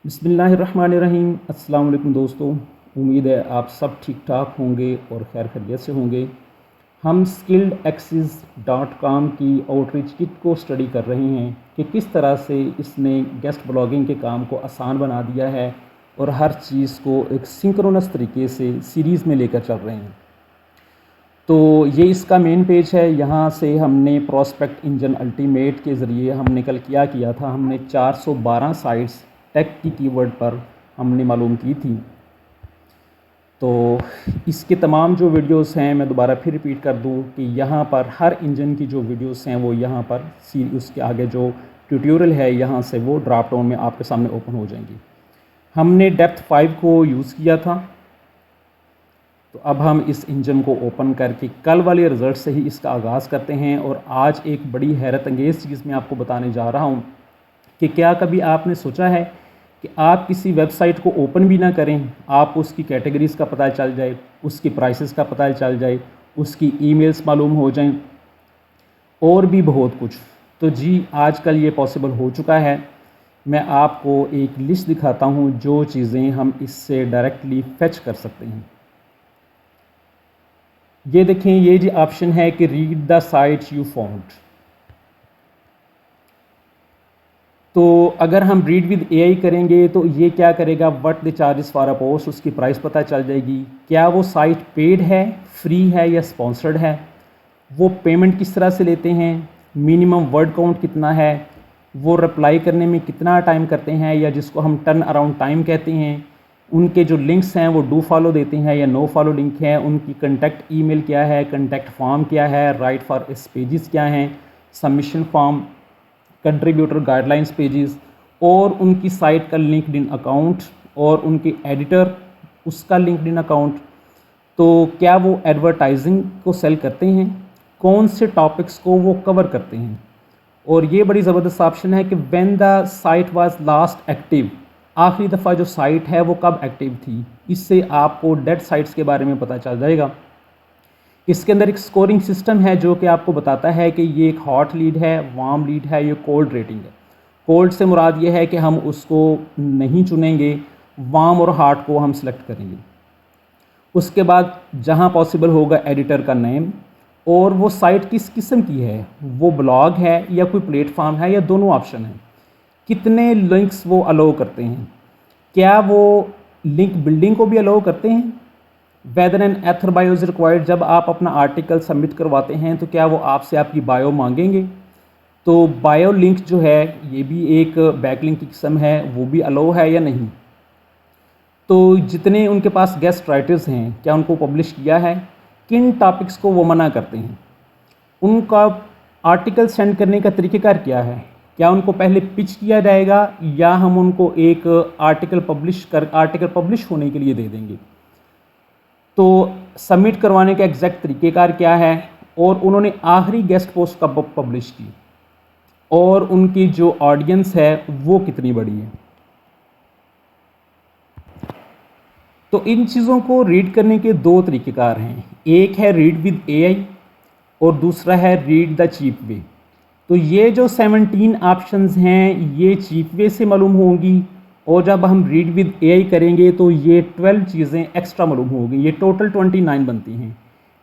बिस्मिल्लाहिर्रहमानिर्रहीम। अस्सलाम वालेकुम दोस्तों, उम्मीद है आप सब ठीक ठाक होंगे और खैर खैरियत से होंगे। हम skilledexes.com की आउटरीच किट को स्टडी कर रहे हैं कि किस तरह से इसने गेस्ट ब्लॉगिंग के काम को आसान बना दिया है और हर चीज़ को एक सिंक्रोनस तरीके से सीरीज़ में लेकर चल रहे हैं। तो ये इसका मेन पेज है। यहाँ से हमने प्रॉस्पेक्ट इंजन अल्टीमेट के ज़रिए हमने कल क्या किया था, हमने 412 साइट्स टेक की कीवर्ड पर हमने मालूम की थी। तो इसके तमाम जो वीडियोस हैं मैं दोबारा फिर रिपीट कर दूं कि यहाँ पर हर इंजन की जो वीडियोस हैं वो यहाँ पर उसके आगे जो ट्यूटोरियल है यहाँ से वो ड्रॉप डाउन में आपके सामने ओपन हो जाएंगी। हमने डेप्थ 5 को यूज़ किया था। तो अब हम इस इंजन को ओपन करके कल वाले रिज़ल्ट से ही इसका आगाज़ करते हैं। और आज एक बड़ी हैरत अंगेज़ चीज़ मैं आपको बताने जा रहा हूँ कि क्या कभी आपने सोचा है कि आप किसी वेबसाइट को ओपन भी ना करें, आप उसकी कैटेगरीज़ का पता चल जाए, उसकी प्राइसेस का पता चल जाए, उसकी ईमेल्स मालूम हो जाएं और भी बहुत कुछ। तो जी आजकल ये पॉसिबल हो चुका है। मैं आपको एक लिस्ट दिखाता हूँ जो चीज़ें हम इससे डायरेक्टली फेच कर सकते हैं। ये देखें, ये जी ऑप्शन है कि read the site you found. तो अगर हम रीड विद एआई करेंगे तो ये क्या करेगा, what the charges for a post, उसकी प्राइस पता चल जाएगी। क्या वो साइट पेड है, फ्री है या स्पॉन्सर्ड है, वो पेमेंट किस तरह से लेते हैं, मिनिमम वर्ड काउंट कितना है, वो रिप्लाई करने में कितना टाइम करते हैं या जिसको हम टर्न अराउंड टाइम कहते हैं, उनके जो लिंक्स हैं वो डू फॉलो देते हैं या नो फॉलो लिंक है, उनकी कंटेक्ट ईमेल क्या है, कंटेक्ट फॉर्म क्या है, राइट फॉर पेजेस क्या हैं, submission form, contributor guidelines pages और उनकी साइट का लिंक्डइन अकाउंट और उनके एडिटर उसका लिंक्डइन अकाउंट। तो क्या वो एडवर्टाइजिंग को सेल करते हैं, कौन से टॉपिक्स को वो कवर करते हैं। और ये बड़ी ज़बरदस्त ऑप्शन है कि when the site was last active, आखिरी दफ़ा जो साइट है वो कब एक्टिव थी। इससे आपको डेड साइट्स के बारे में पता चल जाएगा। इसके अंदर एक स्कोरिंग सिस्टम है जो कि आपको बताता है कि ये एक हॉट लीड है, वार्म लीड है, ये कोल्ड रेटिंग है। कोल्ड से मुराद ये है कि हम उसको नहीं चुनेंगे, वार्म और हॉट को हम सिलेक्ट करेंगे। उसके बाद जहां पॉसिबल होगा एडिटर का नेम और वो साइट किस किस्म की है, वो ब्लॉग है या कोई प्लेटफॉर्म है या दोनों ऑप्शन है, कितने लिंक्स वो अलाउ करते हैं, क्या वो लिंक बिल्डिंग को भी अलाउ करते हैं, whether an ether bio is required, जब आप अपना आर्टिकल सबमिट करवाते हैं तो क्या वो आपसे आपकी बायो मांगेंगे। तो बायो लिंक जो है ये भी एक बैकलिंक की किस्म है, वो भी अलाउ है या नहीं। तो जितने उनके पास गेस्ट राइटर्स हैं क्या उनको पब्लिश किया है, किन टॉपिक्स को वो मना करते हैं, उनका आर्टिकल सेंड करने का तरीक़ेकार क्या है, क्या उनको पहले पिच किया जाएगा या हम उनको एक आर्टिकल पब्लिश होने के लिए दे देंगे। तो सबमिट करवाने का एग्जैक्ट तरीक़ेकार क्या है और उन्होंने आखिरी गेस्ट पोस्ट कब पब्लिश की और उनकी जो ऑडियंस है वो कितनी बड़ी है। तो इन चीज़ों को रीड करने के दो तरीक़ेकार हैं, एक है रीड विद एआई और दूसरा है रीड द चीप वे। तो ये जो 17 ऑप्शंस हैं ये चीप वे से मालूम होंगी और जब हम रीड विद एआई करेंगे तो ये 12 चीज़ें एक्स्ट्रा मालूम होंगी, ये टोटल 29 बनती हैं।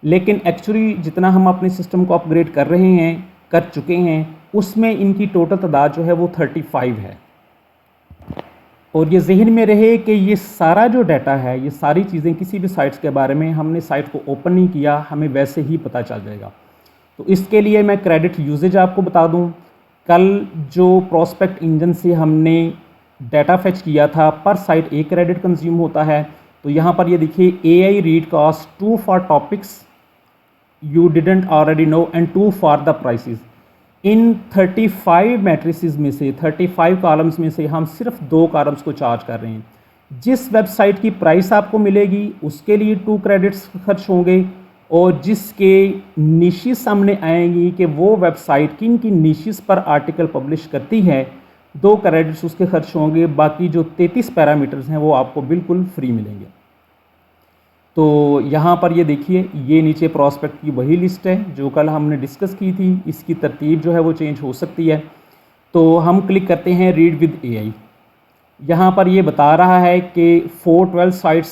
लेकिन एक्चुअली जितना हम अपने सिस्टम को अपग्रेड कर रहे हैं, कर चुके हैं, उसमें इनकी टोटल तादाद जो है वो 35 है। और ये जहन में रहे कि ये सारा जो डाटा है, ये सारी चीज़ें किसी भी साइट्स के बारे में हमने साइट को ओपन नहीं किया, हमें वैसे ही पता चल जाएगा। तो इसके लिए मैं क्रेडिट यूजेज आपको बता दूं। कल जो प्रॉस्पेक्ट इंजन से हमने डाटा फेच किया था, पर साइट 1 क्रेडिट कंज्यूम होता है। तो यहाँ पर ये देखिए, AI read cost 2 for topics you didn't already know and 2 for the prices. In 35 matrices में से, 35 कॉलम्स में से हम सिर्फ 2 कॉलम्स को चार्ज कर रहे हैं। जिस वेबसाइट की प्राइस आपको मिलेगी उसके लिए 2 क्रेडिट्स खर्च होंगे और जिसके निशेस सामने आएंगी कि वो वेबसाइट किन किन निशेस पर आर्टिकल पब्लिश करती है, 2 क्रेडिट्स उसके खर्च होंगे। बाकी जो 33 पैरामीटर्स हैं वो आपको बिल्कुल फ्री मिलेंगे। तो यहाँ पर ये देखिए, ये नीचे प्रॉस्पेक्ट की वही लिस्ट है जो कल हमने डिस्कस की थी। इसकी तरतीब जो है वो चेंज हो सकती है। तो हम क्लिक करते हैं रीड विद एआई। यहाँ पर ये बता रहा है कि 412 साइट्स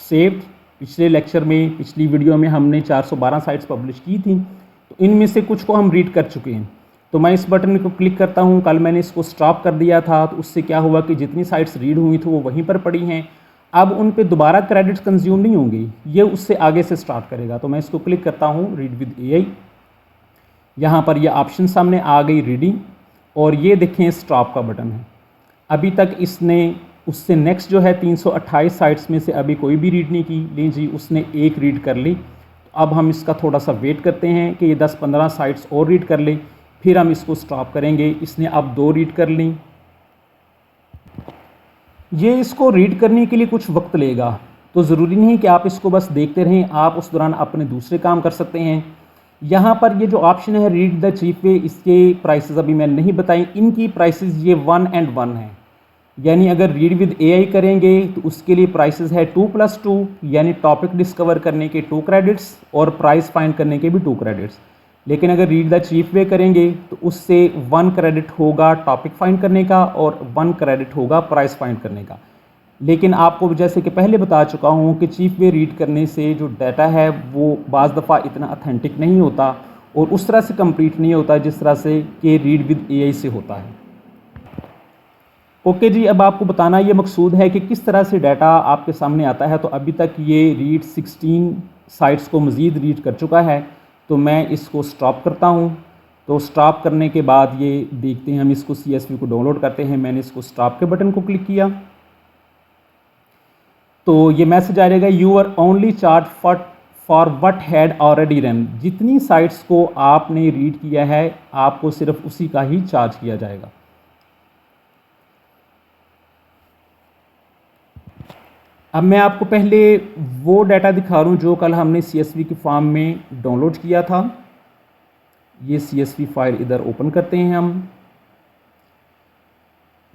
सेव्ड। पिछले लेक्चर में, पिछली वीडियो में हमने 412 साइट्स पब्लिश की थी, तो इनमें से कुछ को हम रीड कर चुके हैं। तो मैं इस बटन को क्लिक करता हूँ। कल मैंने इसको स्टॉप कर दिया था, तो उससे क्या हुआ कि जितनी साइट्स रीड हुई थी वो वहीं पर पड़ी हैं। अब उन पे दोबारा क्रेडिट्स कंज्यूम नहीं होंगे, ये उससे आगे से स्टार्ट करेगा। तो मैं इसको क्लिक करता हूँ, रीड विद AI। यहाँ पर ये ऑप्शन सामने आ गई, रीडिंग, और ये देखें स्टॉप का बटन है। अभी तक इसने उससे नेक्स्ट जो है 328 साइट्स में से अभी कोई भी रीड नहीं की। ली जी, उसने एक रीड कर ली। तो अब हम इसका थोड़ा सा वेट करते हैं कि ये 10-15 साइट्स और रीड कर ले, फिर हम इसको स्टॉप करेंगे। इसने अब 2 रीड कर ली। ये इसको रीड करने के लिए कुछ वक्त लेगा, तो ज़रूरी नहीं कि आप इसको बस देखते रहें, आप उस दौरान अपने दूसरे काम कर सकते हैं। यहाँ पर ये जो ऑप्शन है रीड द चीफ वे, इसके प्राइसेस अभी मैंने नहीं बताई। इनकी प्राइसेस ये 1 and 1 है, यानी अगर रीड विद AI करेंगे तो उसके लिए प्राइसेस है 2+2, यानी टॉपिक डिस्कवर करने के 2 क्रेडिट्स और प्राइस फाइंड करने के भी 2 क्रेडिट्स। लेकिन अगर रीड द चीफ वे करेंगे तो उससे 1 क्रेडिट होगा टॉपिक फाइंड करने का और 1 क्रेडिट होगा प्राइस फाइंड करने का। लेकिन आपको जैसे कि पहले बता चुका हूँ कि चीफ वे रीड करने से जो डाटा है वो बाज़ दफ़ा इतना अथेंटिक नहीं होता और उस तरह से कंप्लीट नहीं होता जिस तरह से कि रीड विद AI से होता है। ओके जी, अब आपको बताना ये मकसूद है कि किस तरह से डाटा आपके सामने आता है। तो अभी तक ये रीड 16 साइट्स को मज़ीद रीड कर चुका है, तो मैं इसको स्टॉप करता हूँ। तो स्टॉप करने के बाद ये देखते हैं, हम इसको CSV को डाउनलोड करते हैं। मैंने इसको स्टॉप के बटन को क्लिक किया तो ये मैसेज आ जाएगा, you are only charge for what had already run. जितनी साइट्स को आपने रीड किया है आपको सिर्फ उसी का ही चार्ज किया जाएगा। अब मैं आपको पहले वो डाटा दिखा रहा हूँ जो कल हमने CSV के फॉर्म में डाउनलोड किया था। ये CSV फाइल इधर ओपन करते हैं हम।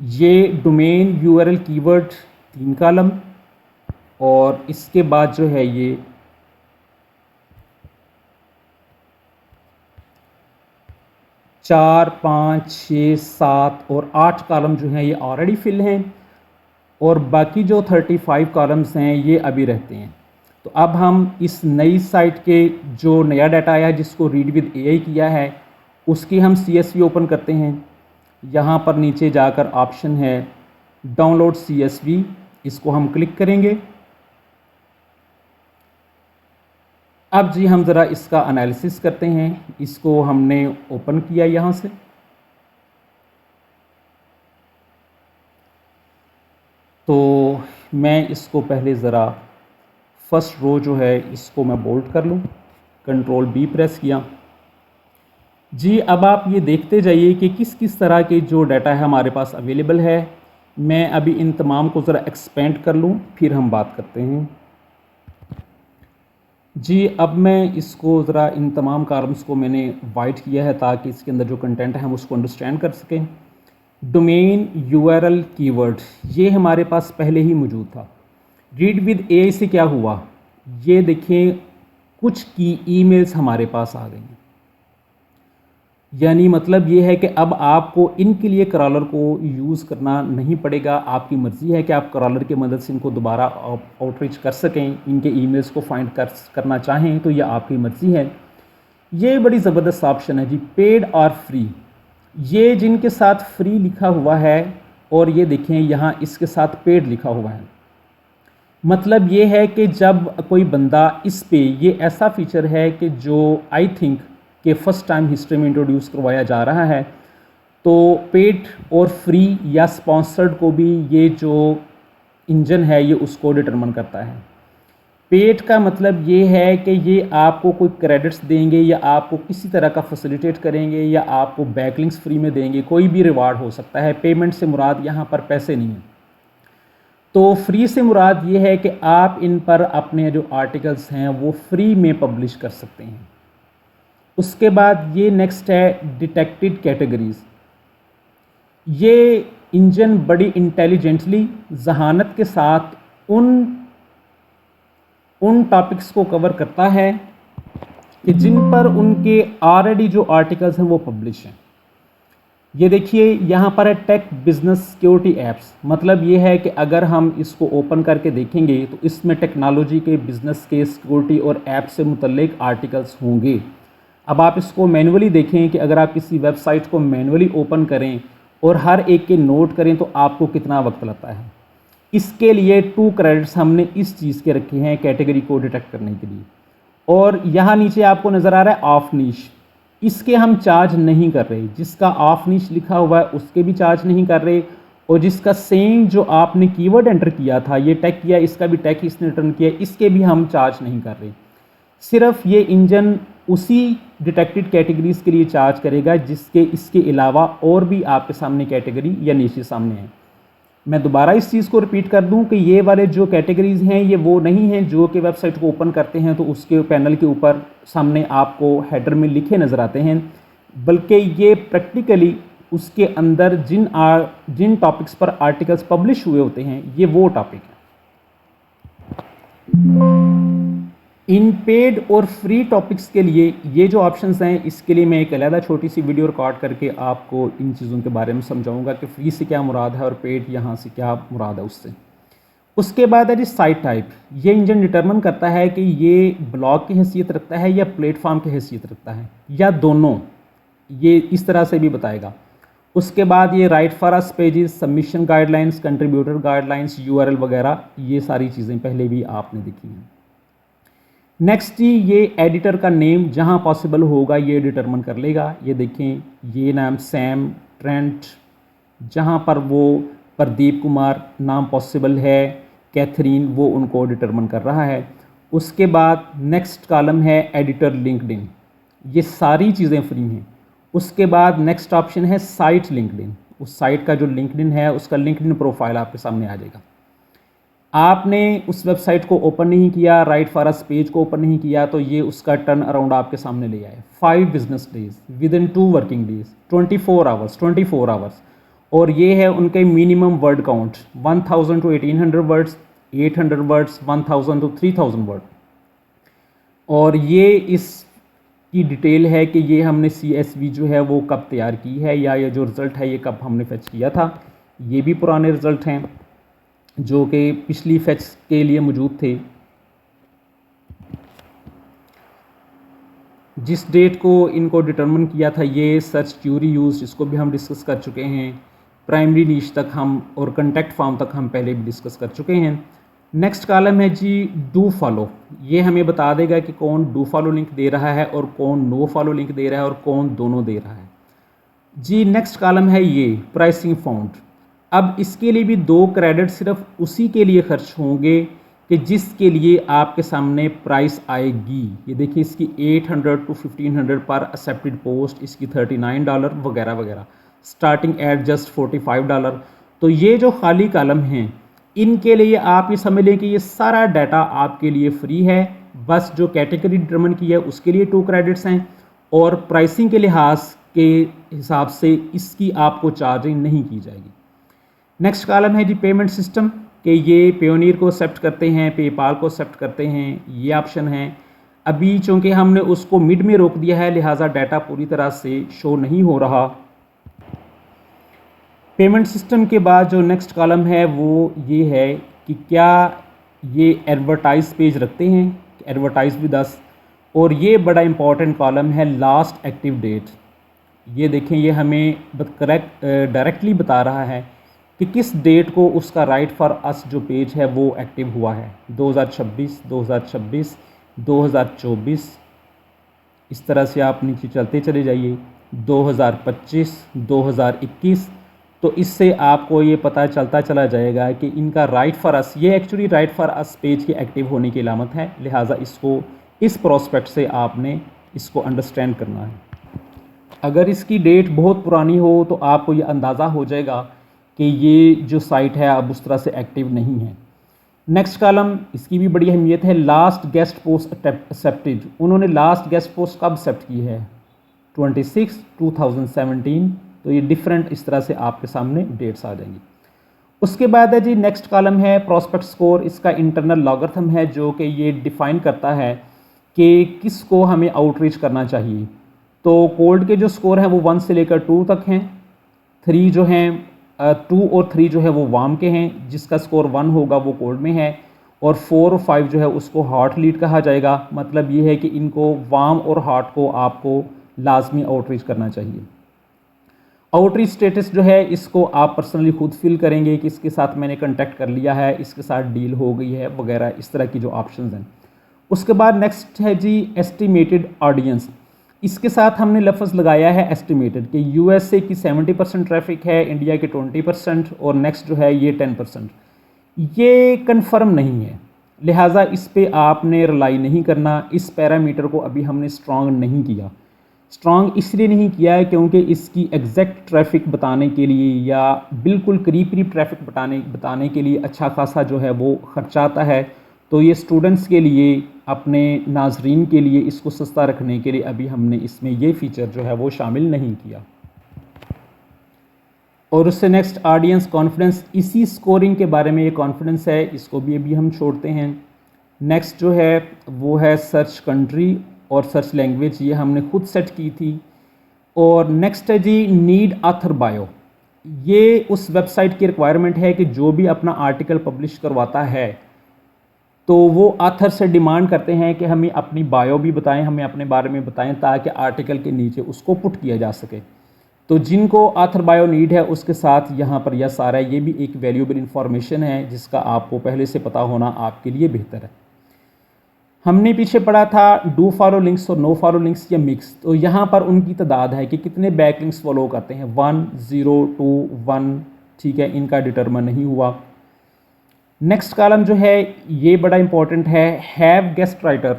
ये डोमेन URL कीवर्ड 3 कॉलम, और इसके बाद जो है ये चार, 5, 6, 7 और 8 कॉलम जो हैं ये ऑलरेडी फिल हैं, और बाकी जो 35 कॉलम्स हैं ये अभी रहते हैं। तो अब हम इस नई साइट के जो नया डाटा आया है जिसको रीड विद AI किया है उसकी हम CSV ओपन करते हैं। यहाँ पर नीचे जाकर ऑप्शन है डाउनलोड CSV, इसको हम क्लिक करेंगे। अब जी हम ज़रा इसका एनालिसिस करते हैं। इसको हमने ओपन किया यहाँ से, तो मैं इसको पहले ज़रा फर्स्ट रो जो है इसको मैं बोल्ड कर लूँ, Ctrl+B प्रेस किया जी। अब आप ये देखते जाइए कि किस किस तरह के जो डाटा है हमारे पास अवेलेबल है। मैं अभी इन तमाम को ज़रा एक्सपेंड कर लूँ, फिर हम बात करते हैं जी। अब मैं इसको ज़रा इन तमाम कॉलम्स को मैंने वाइट किया है ताकि इसके अंदर जो कंटेंट है हम उसको अंडरस्टैंड कर सकें। डोमेन URL कीवर्ड ये हमारे पास पहले ही मौजूद था। रीड विद AI से क्या हुआ, ये देखें कुछ की ईमेल्स हमारे पास आ गई हैं। यानी मतलब ये है कि अब आपको इनके लिए क्रॉलर को यूज़ करना नहीं पड़ेगा। आपकी मर्ज़ी है कि आप क्रॉलर की मदद से इनको दोबारा आउटरीच कर सकें, इनके ईमेल्स को फाइंड करना चाहें तो यह आपकी मर्ज़ी है। ये बड़ी ज़बरदस्त ऑप्शन है जी, पेड और फ्री। ये जिनके साथ फ्री लिखा हुआ है और ये देखें यहाँ इसके साथ पेड लिखा हुआ है, मतलब ये है कि जब कोई बंदा इस पे, ये ऐसा फीचर है कि जो आई थिंक कि फ़र्स्ट टाइम हिस्ट्री में इंट्रोड्यूस करवाया जा रहा है, तो पेड और फ्री या स्पॉन्सर्ड को भी ये जो इंजन है ये उसको डिटरमिन करता है। पेड का मतलब ये है कि ये आपको कोई क्रेडिट्स देंगे या आपको किसी तरह का फैसिलिटेट करेंगे या आपको बैकलिंक्स फ्री में देंगे, कोई भी रिवार्ड हो सकता है। पेमेंट से मुराद यहाँ पर पैसे नहीं है। तो फ्री से मुराद ये है कि आप इन पर अपने जो आर्टिकल्स हैं वो फ्री में पब्लिश कर सकते हैं। उसके बाद ये नेक्स्ट है डिटेक्टेड कैटेगरीज़। ये इंजन बड़ी इंटेलिजेंटली जहानत के साथ उन टॉपिक्स को कवर करता है कि जिन पर उनके ऑलरेडी जो आर्टिकल्स हैं वो पब्लिश हैं। ये देखिए यहाँ पर है टेक बिजनेस सिक्योरिटी ऐप्स। मतलब ये है कि अगर हम इसको ओपन करके देखेंगे तो इसमें टेक्नोलॉजी के, बिज़नेस के, सिक्योरिटी और ऐप से मुतल्लिक आर्टिकल्स होंगे। अब आप इसको मैनुअली देखें कि अगर आप किसी वेबसाइट को मैनुअली ओपन करें और हर एक के नोट करें तो आपको कितना वक्त लगता है। इसके लिए 2 क्रेडिट्स हमने इस चीज़ के रखे हैं कैटेगरी को डिटेक्ट करने के लिए। और यहाँ नीचे आपको नज़र आ रहा है ऑफ नीश, इसके हम चार्ज नहीं कर रहे। जिसका ऑफ नीश लिखा हुआ है उसके भी चार्ज नहीं कर रहे, और जिसका सेम जो आपने कीवर्ड एंटर किया था, ये टैग किया, इसका भी टैग इसने रिटर्न किया, इसके भी हम चार्ज नहीं कर रहे। सिर्फ ये इंजन उसी डिटेक्टेड कैटेगरीज के लिए चार्ज करेगा जिसके इसके अलावा और भी आपके सामने कैटेगरी या नीचे सामने है। मैं दोबारा इस चीज़ को रिपीट कर दूं कि ये वाले जो कैटेगरीज हैं ये वो नहीं हैं जो कि वेबसाइट को ओपन करते हैं तो उसके पैनल के ऊपर सामने आपको हेडर में लिखे नज़र आते हैं, बल्कि ये प्रैक्टिकली उसके अंदर जिन टॉपिक्स पर आर्टिकल्स पब्लिश हुए होते हैं ये वो टॉपिक है। इन पेड और फ्री टॉपिक्स के लिए ये जो ऑप्शंस हैं, इसके लिए मैं एक अलग छोटी सी वीडियो रिकॉर्ड करके आपको इन चीज़ों के बारे में समझाऊंगा कि फ्री से क्या मुराद है और पेड यहाँ से क्या मुराद है उससे। उसके बाद है जी साइट टाइप। ये इंजन डिटरमिन करता है कि ये ब्लॉग की हैसियत रखता है या प्लेटफॉर्म की हैसियत रखता है या दोनों, ये इस तरह से भी बताएगा। उसके बाद ये right for us pages, submission guidelines, contributor guidelines, URL वगैरह, ये सारी चीज़ें पहले भी आपने देखी हैं। नेक्स्ट जी ये एडिटर का नेम जहां पॉसिबल होगा ये डिटरमिन कर लेगा। ये देखें ये नाम सैम, ट्रेंट, जहां पर वो प्रदीप कुमार नाम पॉसिबल है, कैथरीन, वो उनको डिटरमिन कर रहा है। उसके बाद नेक्स्ट कॉलम है एडिटर लिंक्डइन, ये सारी चीज़ें फ्री हैं। उसके बाद नेक्स्ट ऑप्शन है साइट लिंक्डइन, उस साइट का जो लिंक्डइन है उसका लिंक्डइन प्रोफाइल आपके सामने आ जाएगा। आपने उस वेबसाइट को ओपन नहीं किया, राइट फॉर अस पेज को ओपन नहीं किया, तो ये उसका टर्न अराउंड आपके सामने ले आए। 5 business days, with in 2 working days, 24 hours. और ये है उनके minimum word count 1000 to 1800 words, 800 words, 1000 to 3000 word. और ये इसकी डिटेल है कि ये हमने CSV जो है वो कब तैयार की है, या ये जो रिज़ल्ट है ये कब हमने फेच किया था। ये भी पुराने रिज़ल्ट हैं जो कि पिछली फैच के लिए मौजूद थे। जिस डेट को इनको डिटरमिन किया था ये सर्च क्यूरी यूज, इसको भी हम डिस्कस कर चुके हैं। प्राइमरी नीश तक हम और कॉन्टैक्ट फॉर्म तक हम पहले भी डिस्कस कर चुके हैं। नेक्स्ट कॉलम है जी डू फॉलो। ये हमें बता देगा कि कौन डू फॉलो लिंक दे रहा है और कौन नो फॉलो लिंक दे रहा है और कौन दोनों दे रहा है जी। नेक्स्ट कॉलम है ये प्राइसिंग फाउंड। अब इसके लिए भी 2 क्रेडिट सिर्फ उसी के लिए खर्च होंगे कि जिसके लिए आपके सामने प्राइस आएगी। ये देखिए इसकी 800 to 1500 पर एक्सेप्टेड पोस्ट, इसकी $39 वगैरह वगैरह, स्टार्टिंग एट जस्ट $45। तो ये जो खाली कॉलम हैं इनके लिए आप ये समझ लें कि ये सारा डाटा आपके लिए फ्री है। बस जो कैटेगरी डिटरमिन की है उसके लिए 2 क्रेडिट्स हैं और प्राइसिंग के लिहाज के हिसाब से इसकी आपको चार्जिंग नहीं की जाएगी। नेक्स्ट कॉलम है जी पेमेंट सिस्टम, कि ये पेयोनियर को एक्सेप्ट करते हैं, पेपाल को एक्सेप्ट करते हैं, ये ऑप्शन है। अभी चूँकि हमने उसको मिड में रोक दिया है लिहाजा डाटा पूरी तरह से शो नहीं हो रहा। पेमेंट सिस्टम के बाद जो नेक्स्ट कॉलम है वो ये है कि क्या ये एडवर्टाइज पेज रखते हैं, एडवर्टाइज विद अस। और ये बड़ा इंपॉर्टेंट कॉलम है लास्ट एक्टिव डेट। ये देखें ये हमें डायरेक्टली बता रहा है कि किस डेट को उसका राइट फॉर अस जो पेज है वो एक्टिव हुआ है। 2026, 2026, 2024, इस तरह से आप नीचे चलते चले जाइए, 2025, 2021। तो इससे आपको ये पता चलता चला जाएगा कि इनका राइट फॉर अस, ये actually right for us page के एक्टिव होने की अलामत है। लिहाजा इसको इस प्रोस्पेक्ट से आपने इसको अंडरस्टैंड करना है। अगर इसकी डेट बहुत पुरानी हो तो आपको ये अंदाज़ा हो जाएगा कि ये जो साइट है अब उस तरह से एक्टिव नहीं है। नेक्स्ट कॉलम, इसकी भी बड़ी अहमियत है, लास्ट गेस्ट पोस्ट एक्सेप्टेड। उन्होंने लास्ट गेस्ट पोस्ट कब एक्सेप्ट की है? 26 2017। तो ये डिफरेंट इस तरह से आपके सामने डेट्स आ जाएंगी। उसके बाद है जी नेक्स्ट कॉलम है प्रॉस्पेक्ट स्कोर। इसका इंटरनल लॉगरिथम है जो कि ये डिफ़ाइन करता है कि किसको हमें आउटरीच करना चाहिए। तो कोल्ड के जो स्कोर हैं वो 1 से लेकर 2 तक हैं, 3 जो हैं 2 और 3 जो है वो वार्म के हैं, जिसका स्कोर 1 होगा वो कोल्ड में है, और 4 और 5 जो है उसको हॉट लीड कहा जाएगा। मतलब ये है कि इनको वार्म और हॉट को आपको लाजमी आउटरीच करना चाहिए। आउटरीच स्टेटस जो है इसको आप पर्सनली खुद फिल करेंगे कि इसके साथ मैंने कांटेक्ट कर लिया है, इसके साथ डील हो गई है वगैरह, इस तरह की जो ऑप्शंस हैं। उसके बाद नेक्स्ट है जी एस्टिमेटेड ऑडियंस। इसके साथ हमने लफ्ज़ लगाया है एस्टिमेटेड कि यूएसए की 70% ट्रैफिक है, इंडिया के 20% और नेक्स्ट जो है ये 10%। ये कन्फर्म नहीं है, लिहाजा इस पे आपने रिलाई नहीं करना। इस पैरामीटर को अभी हमने स्ट्रॉन्ग नहीं किया। स्ट्रॉन्ग इसलिए नहीं किया है क्योंकि इसकी एग्जैक्ट ट्रैफिक बताने के लिए या बिल्कुल करीब ट्रैफिक बताने के लिए अच्छा खासा जो है वो खर्चा आता है। तो ये स्टूडेंट्स के लिए, अपने नाजरीन के लिए इसको सस्ता रखने के लिए अभी हमने इसमें ये फ़ीचर जो है वो शामिल नहीं किया। और उससे नेक्स्ट ऑडियंस कॉन्फिडेंस, इसी स्कोरिंग के बारे में ये कॉन्फिडेंस है, इसको भी अभी हम छोड़ते हैं। नेक्स्ट जो है वो है सर्च कंट्री और सर्च लैंग्वेज, ये हमने खुद सेट की थी। और नेक्स्ट है जी नीड ऑथर बायो। ये उस वेबसाइट की रिक्वायरमेंट है कि जो भी अपना आर्टिकल पब्लिश करवाता है तो वो ऑथर से डिमांड करते हैं कि हमें अपनी बायो भी बताएं, हमें अपने बारे में बताएं, ताकि आर्टिकल के नीचे उसको पुट किया जा सके। तो जिनको ऑथर बायो नीड है उसके साथ यहाँ पर यस आ रहा है। ये भी एक वैल्यूएबल इंफॉर्मेशन है जिसका आपको पहले से पता होना आपके लिए बेहतर है। हमने पीछे पढ़ा था डू फॉलो लिंक्स और नो फॉलो लिंक्स या मिक्स। तो यहाँ पर उनकी तादाद है कि कितने बैक लिंक्स फॉलो करते हैं, 1, 0, 2, 1, ठीक है, इनका डिटरमिन नहीं हुआ। नेक्स्ट कॉलम जो है ये बड़ा इंपॉर्टेंट है, हैव गेस्ट राइटर,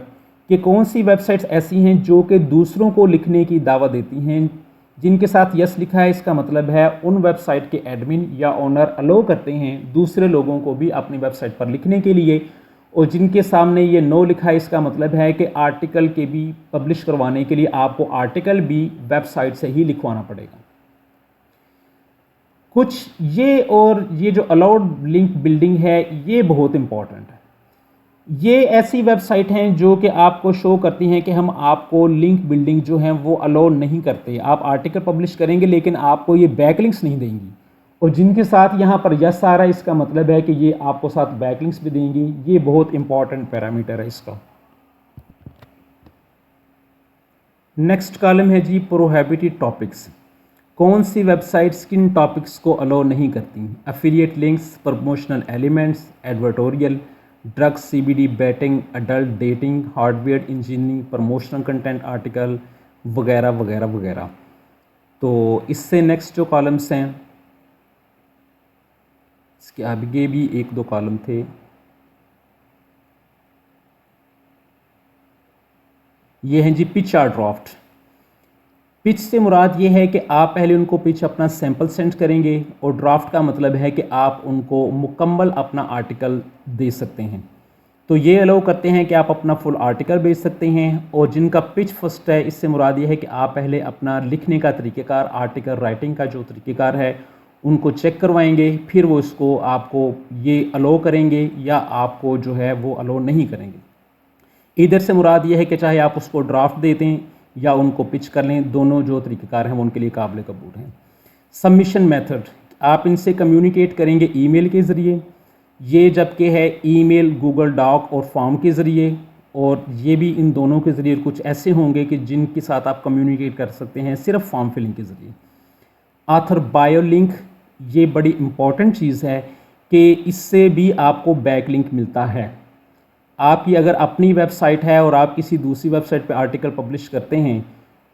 कि कौन सी वेबसाइट्स ऐसी हैं जो कि दूसरों को लिखने की दावा देती हैं। जिनके साथ यस लिखा है इसका मतलब है उन वेबसाइट के एडमिन या ओनर अलो करते हैं दूसरे लोगों को भी अपनी वेबसाइट पर लिखने के लिए। और जिनके सामने ये नो लिखा है इसका मतलब है कि आर्टिकल के भी पब्लिश करवाने के लिए आपको आर्टिकल भी वेबसाइट से ही लिखवाना पड़ेगा। कुछ ये और ये जो अलाउड लिंक बिल्डिंग है ये बहुत इंपॉर्टेंट है। ये ऐसी वेबसाइट हैं जो कि आपको शो करती हैं कि हम आपको लिंक बिल्डिंग जो है वो अलाउ नहीं करते। आप आर्टिकल पब्लिश करेंगे लेकिन आपको ये बैकलिंक्स नहीं देंगी। और जिनके साथ यहाँ पर यस आ रहा है इसका मतलब है कि ये आपको साथ बैकलिंक्स भी देंगी। ये बहुत इंपॉर्टेंट पैरामीटर है इसका। नेक्स्ट कॉलम है जी प्रोहिबिटेड टॉपिक्स। कौन सी वेबसाइट्स किन टॉपिक्स को अलाउ नहीं करती। Affiliate links, promotional elements, advertorial, drugs, CBD, batting, adult, dating, hardware, engineering, promotional content article वगैरह वगैरह वगैरह। तो इससे नेक्स्ट जो कॉलम्स हैं इसके आगे भी 1-2 कॉलम थे। ये हैं जी पिच और ड्राफ्ट। पिच से मुराद ये है कि आप पहले उनको पिच अपना सैंपल सेंड करेंगे और ड्राफ्ट का मतलब है कि आप उनको मुकम्मल अपना आर्टिकल दे सकते हैं। तो ये अलाउ करते हैं कि आप अपना फुल आर्टिकल भेज सकते हैं। और जिनका पिच फर्स्ट है इससे मुराद ये है कि आप पहले अपना लिखने का तरीक़ेकार, आर्टिकल राइटिंग का जो तरीक़ेकार है उनको चेक करवाएंगे, फिर वो इसको आपको ये अलाउ करेंगे या आपको जो है वो अलाउ नहीं करेंगे। इधर से मुराद ये है कि चाहे आप उसको ड्राफ्ट दे दें या उनको पिच कर लें, दोनों जो तरीक़ेकार हैं वो उनके लिए काबिल कबूल हैं। सबमिशन मेथड, आप इनसे कम्युनिकेट करेंगे ईमेल के ज़रिए। ये जबकि है ईमेल, गूगल डॉक और फॉर्म के ज़रिए, और ये भी इन दोनों के ज़रिए कुछ ऐसे होंगे कि जिनके साथ आप कम्युनिकेट कर सकते हैं सिर्फ फॉर्म फिलिंग के ज़रिए। ऑथर बायो लिंक, ये बड़ी इम्पॉर्टेंट चीज़ है कि इससे भी आपको बैक लिंक मिलता है। आपकी अगर अपनी वेबसाइट है और आप किसी दूसरी वेबसाइट पे आर्टिकल पब्लिश करते हैं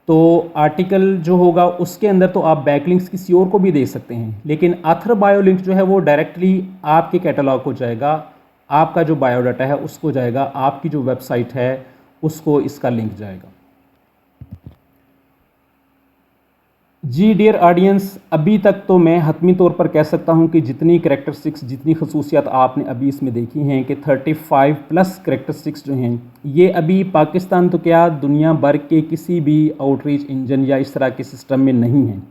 तो आर्टिकल जो होगा उसके अंदर तो आप बैकलिंक्स किसी और को भी दे सकते हैं, लेकिन ऑथर बायो लिंक जो है वो डायरेक्टली आपके कैटलॉग को जाएगा, आपका जो बायोडाटा है उसको जाएगा, आपकी जो वेबसाइट है उसको इसका लिंक जाएगा। जी डियर ऑडियंस, अभी तक तो मैं हतमी तौर पर कह सकता हूं कि जितनी करैक्टरिस्टिक्स, जितनी खसूसियात आपने अभी इसमें देखी हैं कि 35+ करैक्टरिस्टिक्स जो हैं ये अभी पाकिस्तान तो क्या दुनिया भर के किसी भी आउटरीच इंजन या इस तरह के सिस्टम में नहीं हैं।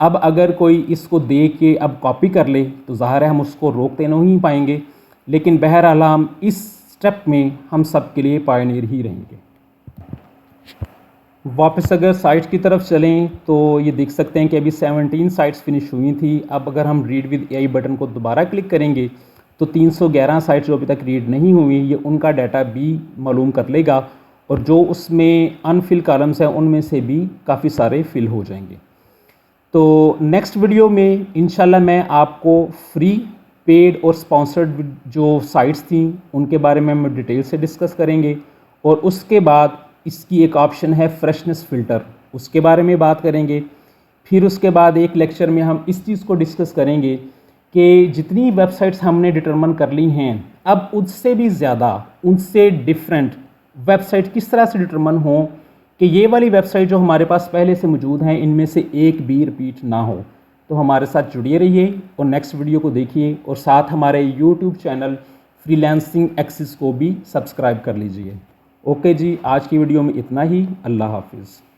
अब अगर कोई इसको देख के अब कॉपी कर ले तो ज़ाहिर है हम उसको रोकते नहीं पाएंगे, लेकिन बहरहाल हम इस स्टेप में हम सब के लिए पायनियर ही रहेंगे। वापस अगर साइट्स की तरफ चलें तो ये देख सकते हैं कि अभी 17 साइट्स फिनिश हुई थी। अब अगर हम रीड विद एआई बटन को दोबारा क्लिक करेंगे तो 311 साइट्स जो अभी तक रीड नहीं हुई, ये उनका डाटा भी मालूम कर लेगा और जो उसमें अनफिल कॉलम्स हैं उनमें से भी काफ़ी सारे फिल हो जाएंगे। तो नेक्स्ट वीडियो में इंशाल्लाह मैं आपको फ्री, पेड और स्पॉन्सर्ड जो साइट्स थी उनके बारे में हम डिटेल से डिस्कस करेंगे और उसके बाद इसकी एक ऑप्शन है फ्रेशनेस फ़िल्टर, उसके बारे में बात करेंगे। फिर उसके बाद एक लेक्चर में हम इस चीज़ को डिस्कस करेंगे कि जितनी वेबसाइट्स हमने डिटरमिन कर ली हैं, अब उससे भी ज़्यादा, उनसे डिफरेंट वेबसाइट किस तरह से डिटरमिन हो कि ये वाली वेबसाइट जो हमारे पास पहले से मौजूद हैं इनमें से एक भी रिपीट ना हो। तो हमारे साथ जुड़िए रहिए और नेक्स्ट वीडियो को देखिए और साथ हमारे यूट्यूब चैनल फ्रीलांसिंग एक्सिस को भी सब्सक्राइब कर लीजिए। ओके जी, आज की वीडियो में इतना ही। अल्लाह हाफिज़।